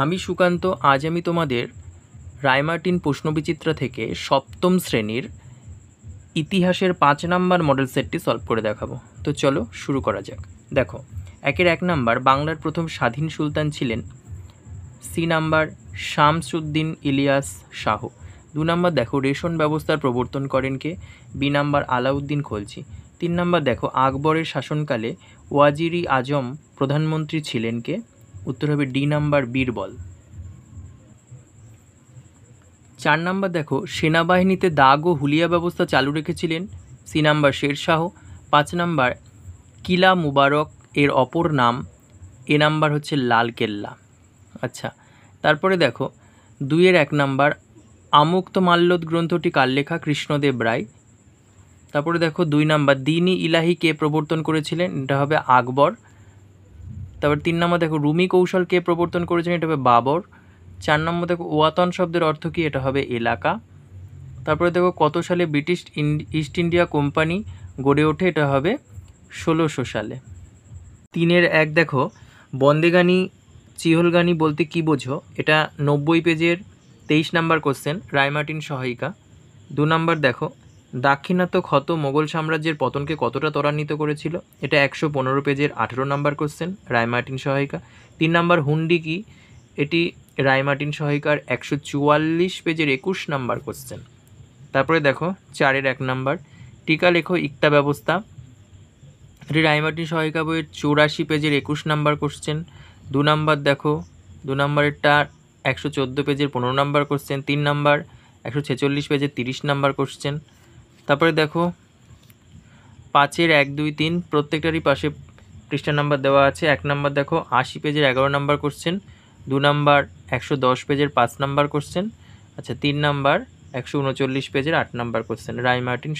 আমি সুকান্ত। আজ আমি তোমাদের রায়মার্টিন প্রশ্নবিচিত্রা থেকে সপ্তম শ্রেণীর ইতিহাসের 5 নাম্বার মডেল সেটটি সলভ করে দেখাবো। তো চলো শুরু করা যাক। দেখো, 1 নাম্বার, বাংলার প্রথম স্বাধীন সুলতান ছিলেন। C number, Shamsuddin Ilyas Shah. 2 number, দেখো রেশন ব্যবস্থার প্রবর্তন করেন কে? B number, Alauddin Khalji. 3 number, দেখো আকবরের শাসনকালে ওয়াজিরি আজম প্রধানমন্ত্রী ছিলেন কে? উত্তর হবে ডি নাম্বার, বীরবল। 4 নাম্বার, দেখো সেনাবাহিনীতে দাগ ও হুলিয়া ব্যবস্থা চালু রেখেছিলেন। C number, Sher Shah. 5 নাম্বার, কিলা মুবারক এর অপর নাম? এ নাম্বার হচ্ছে লালকেল্লা। আচ্ছা, তারপরে দেখো 2-1 নাম্বার, আমুক্তমাল্যদ গ্রন্থটি কার লেখা? কৃষ্ণদেব রায়। তারপরে দেখো 2 নাম্বার, দ্বীন-ই ইলাহি কে প্রবর্তন করেছিলেন? এটা হবে আকবর। তারপর 3 নাম্বার, দেখো রুমি কৌশল কে প্রবর্তন করেছিলেন? এটা হবে বাবর। 4 নম্বর, দেখো ওয়াতন শব্দের অর্থ কী? এটা হবে এলাকা। তারপরে দেখো কত সালে ব্রিটিশ ইস্ট ইন্ডিয়া কোম্পানি গড়ে ওঠে? এটা হবে 1600 সালে। 3-1, দেখো বন্দেগানি চিহলগানি বলতে কি বোঝো? এটা 90 পেজের 23 নাম্বার কোশ্চেন, রায়মার্টিন সহায়িকা। 2 নাম্বার, দেখো দাক্ষিণাত্য ক্ষত মোগল সাম্রাজ্যের পতনকে কতটা ত্বরান্বিত করেছিল? এটা 115 পেজের 18 নাম্বার কোশ্চেন, রায়মার্টিন সহায়িকা। 3 নাম্বার, হুন্ডি কি? এটি রায়মার্টিন সহায়িকার 144 পেজের 21 নাম্বার কোশ্চেন। তারপরে দেখো 4-1 নাম্বার, টিকা লেখো ইক্তা ব্যবস্থা। এটি রায়মার্টিন সহায়িকা বইয়ের 84 পেজের 21 নাম্বার কোশ্চেন। 2 নাম্বার, দেখো 2 নাম্বারেরটা 114 পেজের 15 নাম্বার কোশ্চেন। 3 নাম্বার 146 পেজের 30 নাম্বার কোশ্চেন। তারপরে দেখো 5-1, 2, 3 প্রত্যেকটারই পাশে পৃষ্ঠা নাম্বার দেওয়া আছে। 1 নাম্বার, দেখো 80 পেজের 11 নাম্বার কোশ্চেন। 2 নাম্বার 110 পেজের 5 নাম্বার কোশ্চেন। আচ্ছা, 3 নাম্বার 139 পেজের 8 নাম্বার কোশ্চেন, রায়মার্টিন